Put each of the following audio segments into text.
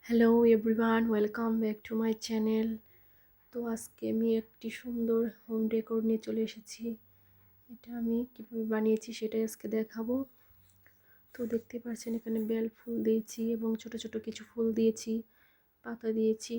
Hello everyone, welcome back to my channel. তো আজকে আমি একটি সুন্দর হোম ডেকোর নিয়ে চলে এসেছি। এটা আমি কীভাবে বানিয়েছি সেটাই আজকে দেখাবো। তো দেখতে পাচ্ছেন এখানে বেল ফুল দিয়েছি এবং ছোট ছোট কিছু ফুল দিয়েছি, পাতা দিয়েছি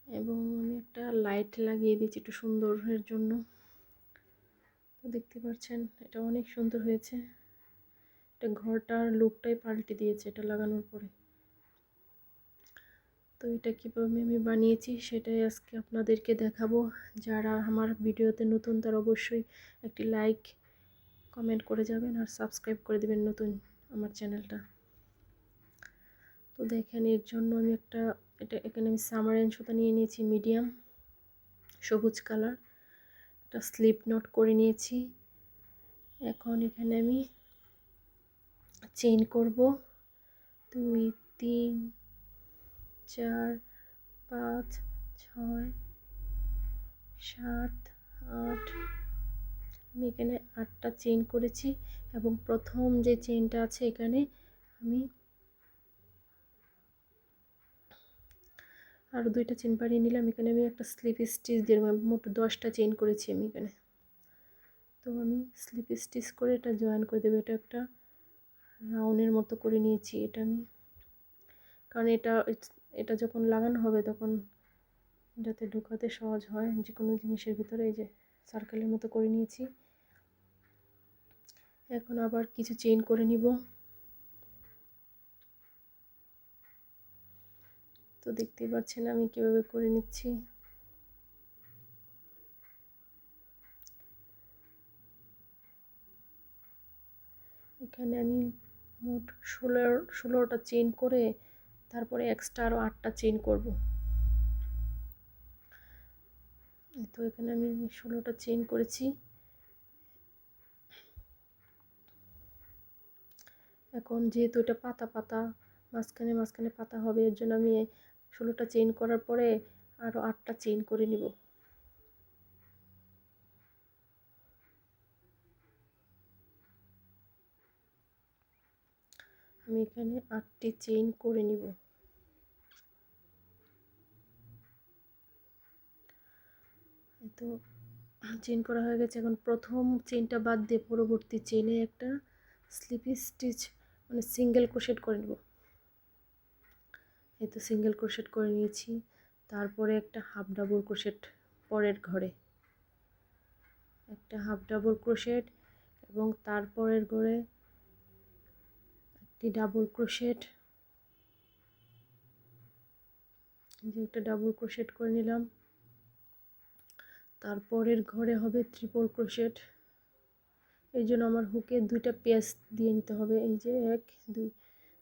এবং আমি একটা লাইট লাগিয়ে দিয়েছি একটু সুন্দরের জন্য। তো দেখতে পাচ্ছেন এটা অনেক সুন্দর হয়েছে। এটা ঘরটার লুকটাই পাল্টে দিয়েছে এটা লাগানোর পরে। তো এটা কীভাবে আমি বানিয়েছি সেটাই আজকে আপনাদেরকে দেখাবো। যারা আমার ভিডিওতে নতুন তারা অবশ্যই একটি লাইক কমেন্ট করে যাবেন আর সাবস্ক্রাইব করে দেবেন নতুন আমার চ্যানেলটা। তো দেখেন এর জন্য আমি এখানে আমি সামারাইন সুতা নিয়ে নিয়েছি মিডিয়াম সবুজ কালার, একটা স্লিপ নট করে নিয়েছি। এখন এখানে আমি চেইন করব 2 3 4 5 6 7 8। আমি এখানে 8টা চেইন করেছি এবং প্রথম যে চেইনটা আছে এখানে আমি আরও 2টা চেইন বাড়িয়ে নিলাম। এখানে আমি একটা স্লিপ স্টিচ দিয়ে মোট 10টা চেইন করেছি আমি এখানে। তো আমি স্লিপ স্টিচ করে এটা জয়েন করে দেবো। এটা একটা রাউন্ডের মতো করে নিয়েছি এটা আমি, কারণ এটা যখন লাগানো হবে তখন যাতে ঢোকাতে সহজ হয় যে কোনো জিনিসের ভিতরে। এই যে সার্কেলের মতো করে নিয়েছি। এখন আবার কিছু চেইন করে নিব। তো দেখতেই পাচ্ছেন আমি কিভাবে করে নিচ্ছি। এখানে আমি মোট 16টা চেইন করে তারপরে এক্সট্রা আরও 8টা চেইন করব। তো এখানে আমি 16টা চেইন করেছি। এখন যেহেতু এটা পাতা পাতা মাঝখানে মাঝখানে পাতা হবে, এর জন্য আমি 16টা চেইন করার পরে আরও 8টা চেইন করে নিব। আমি এখানে 8টি চেইন করে নিব। তো চেইন করা হয়ে গেছে। এখন প্রথম চেইনটা বাদ দিয়ে পরবর্তী চেইনে একটা স্লিপ স্টিচ মানে সিঙ্গেল ক্রোশেট করে নেব। এই তো সিঙ্গেল ক্রোশেট করে নিয়েছি। তারপরে একটা হাফ ডাবল ক্রোশেট পরের ঘরে, একটা হাফ ডাবল ক্রোশেট এবং তারপরের ঘরে একটি ডাবল ক্রোশেট, যে একটা ডাবল ক্রোশেট করে নিলাম। তারপরের ঘরে হবে ট্রিপল ক্রোশেট। এই জন্য আমার হুকে 2টা পেঁচ দিয়ে নিতে হবে। এই যে 1 2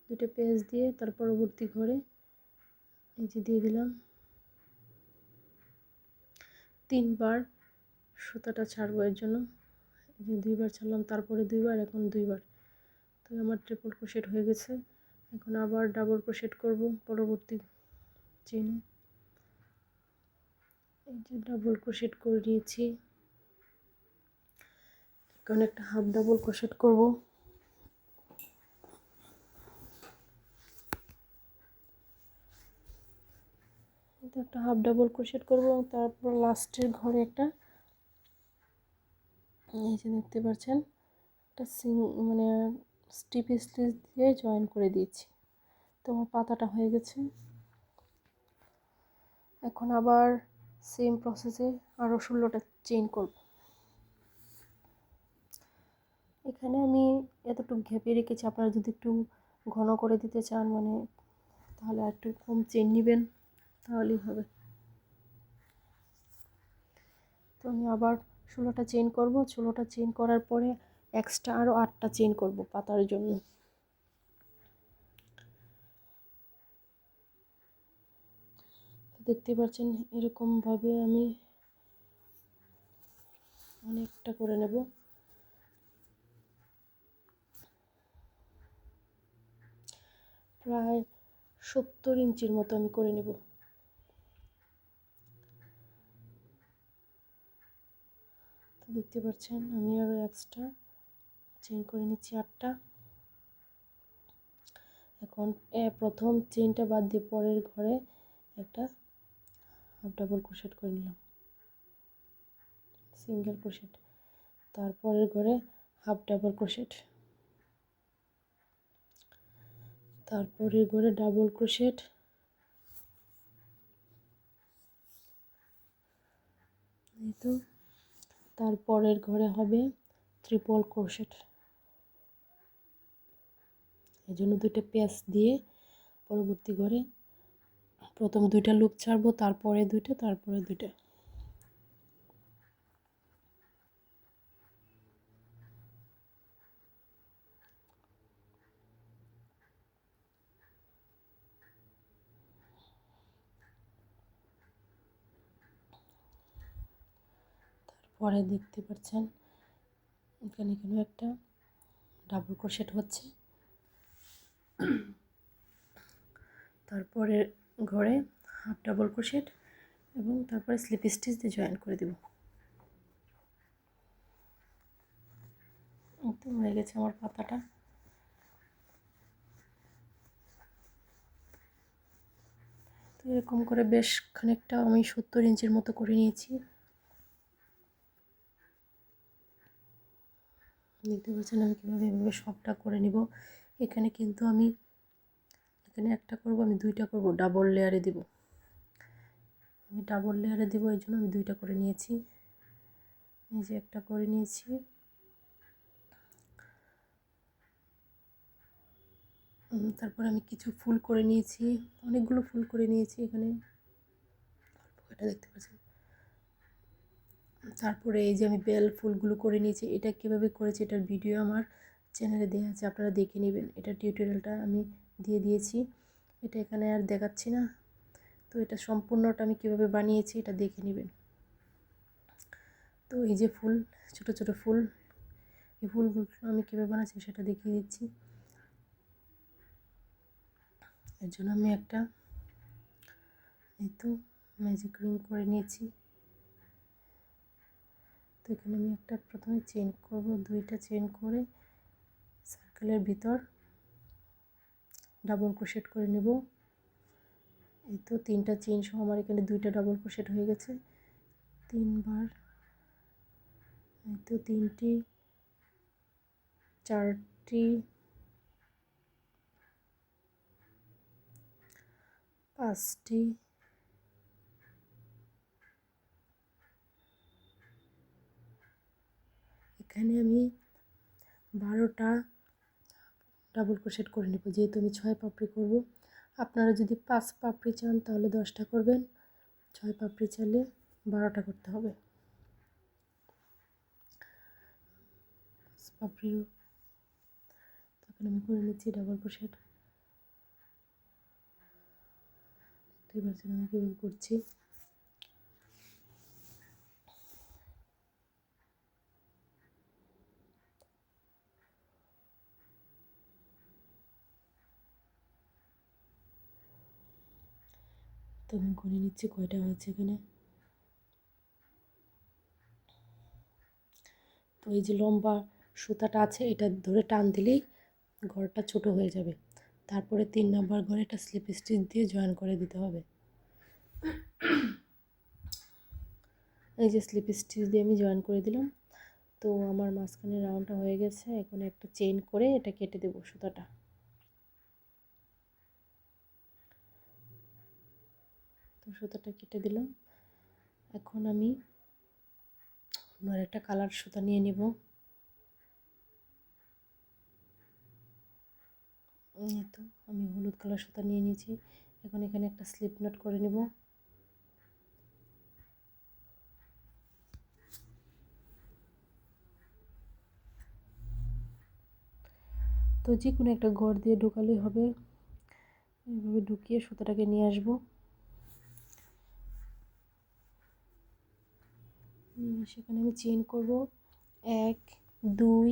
2টা পেঁচ দিয়ে তার পরবর্তী ঘরে এই যে দিয়ে দিলাম। 3বার সুতাটা ছাড়বো, এর জন্য এই যে 2বার ছাড়লাম, তারপরে 2বার, এখন 2বার। তো আমার ট্রিপল ক্রোশেট হয়ে গেছে। এখন আবার ডাবল ক্রোশেট করব পরবর্তী চেইনে। এই যে ডাবল ক্রোশেট করে নিয়েছি। এখন একটা হাফ ডাবল ক্রোশেট করব। এটা একটা হাফ ডাবল ক্রোশেট করব এবং তারপর লাস্টের ঘরে একটা, এই যে দেখতে পাচ্ছেন একটা মানে স্টিপ স্টিচ দিয়ে জয়েন করে দিয়েছি। তো আমার পাতাটা হয়ে গেছে। এখন আবার সেম প্রসেসে আরও 16টা চেইন করব। এখানে আমি এতটুকু ঘেপে রেখেছি। আপনারা যদি একটু ঘন করে দিতে চান মানে তাহলে আর একটু কম চেইন নেবেন, তাহলেই হবে। তো আমি আবার 16টা চেইন করব। 16টা চেইন করার পরে এক্সট্রা আরও 8টা চেইন করব পাতার জন্য। দেখতে পাচ্ছেন এরকমভাবে আমি অনেকটা করে নেব। প্রায় 70 ইঞ্চির মতো আমি করে নেব। তো দেখতে পাচ্ছেন আমি আরও এক্সট্রা চেইন করে নিচ্ছি 8টা। এখন প্রথম চেইনটা বাদ দিয়ে পরের ঘরে একটা হাফ ডাবল ক্রোশেট করে নিলাম, সিঙ্গেল ক্রোশেট, তারপরের ঘরে হাফ ডাবল ক্রোশেট, তারপরের ঘরে ডাবল ক্রোশেট, এই তো তারপরের ঘরে হবে ট্রিপল ক্রোশেট। এই জন্য দুটো পেঁচ দিয়ে পরবর্তী ঘরে প্রথম দুইটা লুপ ছাড়বো, তারপরে দুইটা, তারপরে দুইটা। তারপরে দেখতে পাচ্ছেন এখানে একটা ডাবল ক্রোশেট হচ্ছে, তারপরে ঘরে হাফ ডাবল ক্রোশেট এবং তারপরে স্লিপ স্টিচ দিয়ে জয়েন করে দেব। তো হয়ে গেছে আমার পাতাটা। তো এরকম করে বেশ খানিকটা আমি 70 ইঞ্চির মতো করে নিয়েছি। দেখতে পাচ্ছেন আমি কীভাবে এভাবে সবটা করে নিব। এখানে কিন্তু আমি এখানে একটা করব, আমি দুইটা করব, ডাবল লেয়ারে দিব। আমি ডাবল লেয়ারে দিব, এই জন্য আমি দুইটা করে নিয়েছি। এই যে একটা করে নিয়েছি, তারপর আমি কিছু ফুল করে নিয়েছি, অনেকগুলো ফুল করে নিয়েছি এখানে, এটা দেখতে পাচ্ছেন। তারপরে এই যে আমি বেল ফুলগুলো করে নিয়েছি, এটা কিভাবে করেছি এটার ভিডিও আমার চ্যানেলে দেওয়া আছে, আপনারা দেখে নেবেন। এটা টিউটোরিয়ালটা আমি দিয়ে দিয়েছি, এটা এখানে আর দেখাচ্ছি না। তো এটা সম্পূর্ণটা আমি কিভাবে বানিয়েছি এটা দেখে নেবেন। তো এই যে ফুল, ছোট ছোট ফুল, এই ফুলগুলো আমি কীভাবে বানাচ্ছি সেটা দেখিয়ে দিচ্ছি। এর জন্য আমি একটা এই তো ম্যাজিক রিং করে নিয়েছি। তো এখানে আমি একটা প্রথমে চেইন করব, দুইটা চেইন করে সার্কেলের ভিতর ডাবল ক্রোশেট করে নেব। এই তো তিনটা চেইন সহ আমার এখানে দুইটা ডাবল ক্রোশেট হয়ে গেছে। তিনবার, এই তো তিনটি, চারটি, পাঁচটি, এখানে আমি 12টা ডাবল ক্রোশেট করে নেব, যেহেতু আমি 6 পাপড়ি করব। আপনারা যদি 5 পাপড়ি চান তাহলে 10টা করবেন, 6 পাপড়ি চাইলে 12টা করতে হবে। পাপড়িও তখন আমি করে নিচ্ছি ডাবল ক্রোশেট। দেখতে পাচ্ছেন আমি কীভাবে করছি। তো আমি গুনে নিচ্ছি কয়টা হয়েছে এখানে। তো এই যে লম্বা সুতাটা আছে, এটা ধরে টান দিলেই ঘরটা ছোট হয়ে যাবে। তারপরে 3 নাম্বার ঘরে এটা স্লিপ স্টিচ দিয়ে জয়েন করে দিতে হবে। এই যে স্লিপ স্টিচ দিয়ে আমি জয়েন করে দিলাম। তো আমার মাঝখানে রাউন্ডটা হয়ে গেছে। এখন একটা চেইন করে এটা কেটে দেব সুতাটা। তো সুতাটা কেটে দিলাম। এখন আমি অন্য একটা কালার সুতা নিয়ে নিব। এই তো আমি হলুদ কালার সুতা নিয়ে নিয়েছি। এখন এখানে একটা স্লিপ নট করে নিব। তো যে কোনো একটা ঘর দিয়ে ঢোকালেই হবে। এইভাবে ঢুকিয়ে সুতাটাকে নিয়ে আসবো। সেখানে আমি চেইন করব 1 2,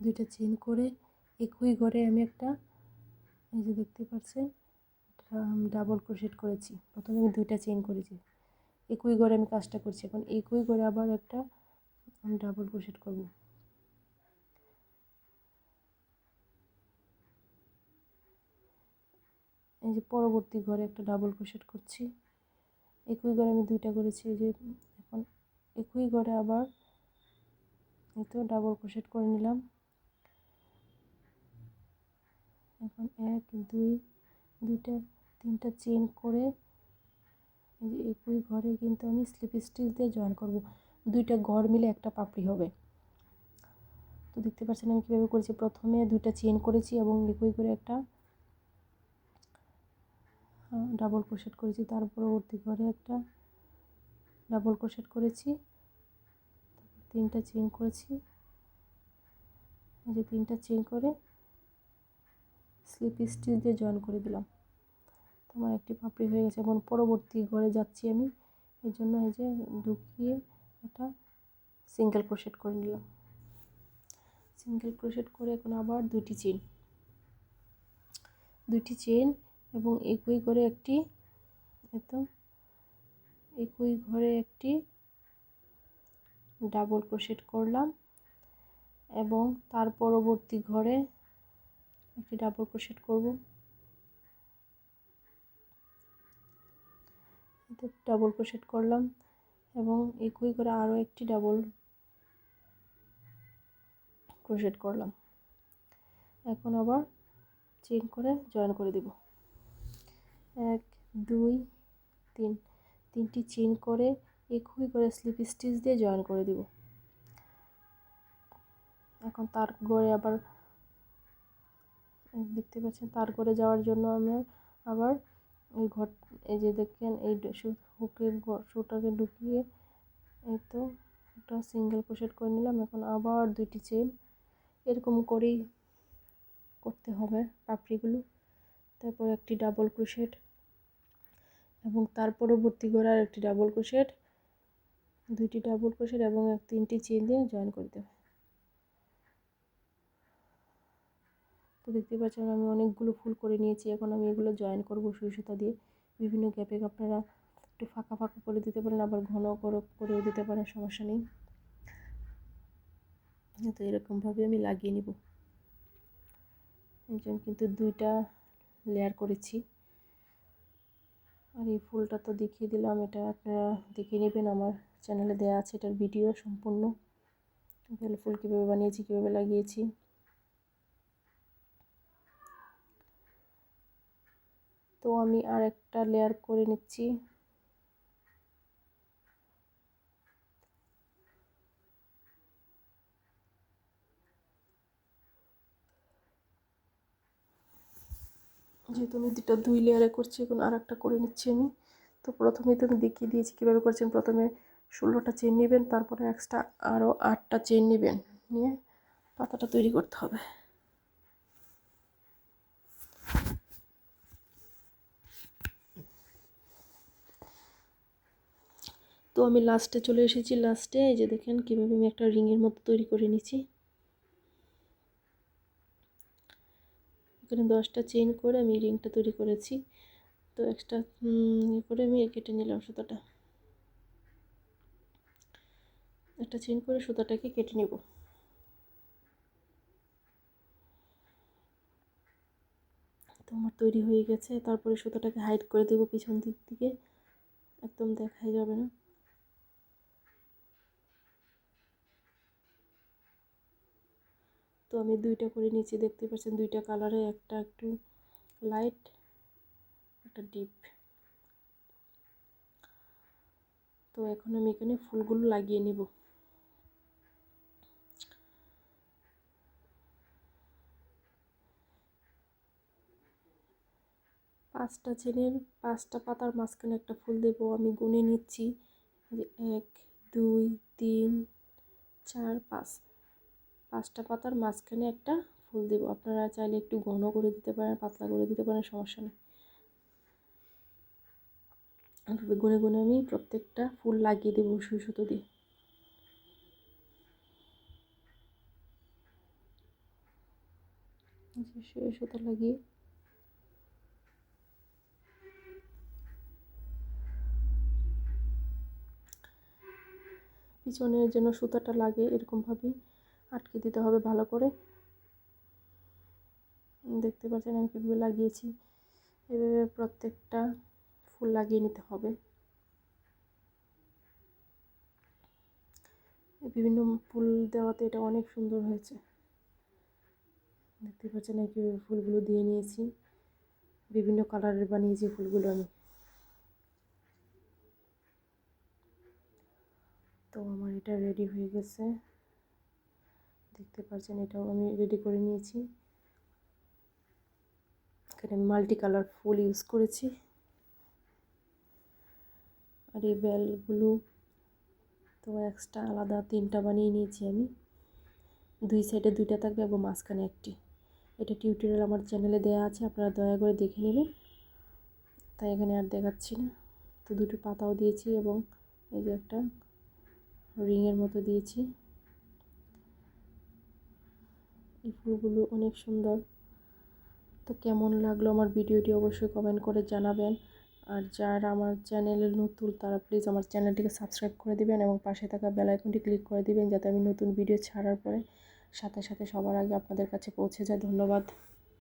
দুইটা চেইন করে একই ঘরে আমি একটা, এই যে দেখতে পাচ্ছেন ডাবল ক্রোশেট করেছি। প্রথমে আমি দুইটা চেইন করেছি, একই ঘরে আমি কাজটা করছি। এখন একই ঘরে আবার একটা আমি ডাবল ক্রোশেট করব। এই যে পরবর্তী ঘরে একটা ডাবল ক্রোশেট করছি। একই ঘরে আমি দুইটা করেছি। এই যে এখন একই ঘরে আবার এই তো ডাবল ক্রোশেট করে নিলাম। এখন 1 2 দুইটা তিনটা চেইন করে এই যে একই ঘরে কিন্তু আমি স্লিপ স্টিচ দিয়ে জয়েন করব। দুইটা ঘর মিলে একটা পাপড়ি হবে। তো দেখতে পাচ্ছেন আমি কীভাবে করেছি। প্রথমে দুইটা চেইন করেছি এবং একই করে একটা ডাবল ক্রোশেট করেছি। তার পরবর্তী ঘরে একটা ডাবল ক্রোশেট করেছি, তিনটা চেইন করেছি। এই যে তিনটা চেইন করে স্লিপ স্টিচ দিয়ে জয়েন করে দিলাম। তোমার একটি পাপড়ি হয়ে গেছে। এখন পরবর্তী ঘরে যাচ্ছি আমি, এই জন্য এই যে ঢুকিয়ে একটা সিঙ্গেল ক্রোশেট করে নিলাম। সিঙ্গেল ক্রোশেট করে এখন আবার দুইটি চেইন এবং একই ঘরে একটি একই ঘরে একটি ডাবল ক্রোশেট করলাম এবং তার পরবর্তী ঘরে একটি ডাবল ক্রোশেট করব। ডাবল ক্রোশেট করলাম এবং একই করে আরও একটি ডাবল ক্রোশেট করলাম। এখন আবার চেইন করে জয়েন করে দেব। 1 2 3 তিনটি চেইন করে একই করে স্লিপ স্টিচ দিয়ে জয়েন করে দেব। এখন তার ঘরে আবার দেখতে পাচ্ছেন, তার ঘরে যাওয়ার জন্য আমি আবার ওই ঘর এই যে দেখেন এই হুকের সুটাকে ঢুকিয়ে এই তো একটা সিঙ্গেল ক্রোশেট করে নিলাম। এখন আবার দুইটি চেইন, এরকম করেই করতে হবে পাপড়িগুলো। তারপর একটি ডাবল ক্রোশেট এবং তার পরবর্তী ঘরে আর একটি ডাবল ক্রোশেট, দুইটি ডাবল ক্রোশেট এবং তিনটি চেইন দিয়ে জয়েন করতে হবে। তো দেখতে পাচ্ছেন আমি অনেকগুলো ফুল করে নিয়েছি। এখন আমি এগুলো জয়েন করব সুই সুতা দিয়ে। বিভিন্ন গ্যাপে আপনারা একটু ফাঁকা ফাঁকা করে দিতে পারেন, আবার ঘন করেও দিতে পারেন, সমস্যা নেই। তো এরকমভাবে আমি লাগিয়ে নিব। এই যে আমি কিন্তু দুইটা লেয়ার করেছি। আর এই ফুলটা তো দেখিয়ে দিলাম, এটা আপনারা দেখে নেবেন, আমার চ্যানেলে দেওয়া আছে এটার ভিডিও সম্পূর্ণ। বেল ফুল কীভাবে বানিয়েছি, কীভাবে লাগিয়েছি। তো আমি আর একটা লেয়ার করে নিচ্ছি। যেহেতু আমি দুই লেয়ারে করছি, এখন আর একটা করে নিচ্ছি আমি। তো প্রথমেই তো আমি দেখিয়ে দিয়েছি কীভাবে করছেন। প্রথমে 16টা চেন নেবেন, তারপরে এক্সট্রা আরও 8টা চেন নেবেন, নিয়ে পাতাটা তৈরি করতে হবে। তো আমি লাস্টে চলে এসেছি। লাস্টে এই যে দেখেন কীভাবে আমি একটা রিংয়ের মতো তৈরি করে নিচ্ছি। এখানে 10টা চেইন করে আমি রিংটা তৈরি করেছি। তো এক্সট্রা করে আমি কেটে নিলাম সুতাটা। একটা চেইন করে সুতাটাকে কেটে নেব। তো আমার তৈরি হয়ে গেছে। তারপরে সুতাটাকে হাইড করে দেব পিছন দিক থেকে, একদম দেখাই যাবে না। তো আমি দুইটা করে নিচে দেখতে পাচ্ছেন, দুইটা কালারে, একটা একটু লাইট, একটা ডিপ। তো এখন আমি এখানে ফুলগুলো লাগিয়ে নেব। পাঁচটা চেনের 5টা পাতার মাঝখানে একটা ফুল দেব। আমি গুনে নিচ্ছি যে 1 2 3 4 5, 5টা পাতার মাঝখানে একটা ফুল দেব। আপনারা চাইলে একটু ঘন করে দিতে পারেন, পাতলা করে দিতে পারেন, সমস্যা নেই। গুনে গুনে আমি প্রত্যেকটা ফুল লাগিয়ে দেবো সুই সুতো দিয়ে। সুই সুতো লাগিয়ে পিছনের যেন সুতাটা লাগে এরকমভাবেই আটকে দিতে হবে ভালো করে। দেখতে পাচ্ছেন আমি কীভাবে লাগিয়েছি। এভাবে প্রত্যেকটা ফুল লাগিয়ে নিতে হবে। বিভিন্ন ফুল দেওয়াতে এটা অনেক সুন্দর হয়েছে। দেখতে পাচ্ছেন কীভাবে ফুলগুলো দিয়ে নিয়েছি, বিভিন্ন কালারের বানিয়েছি ফুলগুলো আমি। তো আমার এটা রেডি হয়ে গেছে, দেখতে পাচ্ছেন এটাও আমি রেডি করে নিয়েছি। এখানে আমি মাল্টি কালার ফুল ইউজ করেছি। আর এই বেলগুলো তো এক্সট্রা আলাদা 3টা বানিয়ে নিয়েছি আমি, 2 সাইডে 2টা থাকবে এবং মাঝখানে একটি। এটা টিউটোরিয়াল আমার চ্যানেলে দেওয়া আছে, আপনারা দয়া করে দেখে নেবেন, তাই এখানে আর দেখাচ্ছি না। তো 2টো পাতাও দিয়েছি এবং এই যে একটা রিংয়ের মতো দিয়েছি। এই ফুলগুলো অনেক সুন্দর। তো কেমন লাগলো আমার ভিডিওটি অবশ্যই কমেন্ট করে জানাবেন। আর যারা আমার চ্যানেলে নতুন তারা প্লিজ আমার চ্যানেলটিকে সাবস্ক্রাইব করে দিবেন এবং পাশে থাকা বেল আইকনটি ক্লিক করে দিবেন, যাতে আমি নতুন ভিডিও ছাড়ার পরে সাথে সাথে সবার আগে আপনাদের কাছে পৌঁছে যায়। ধন্যবাদ।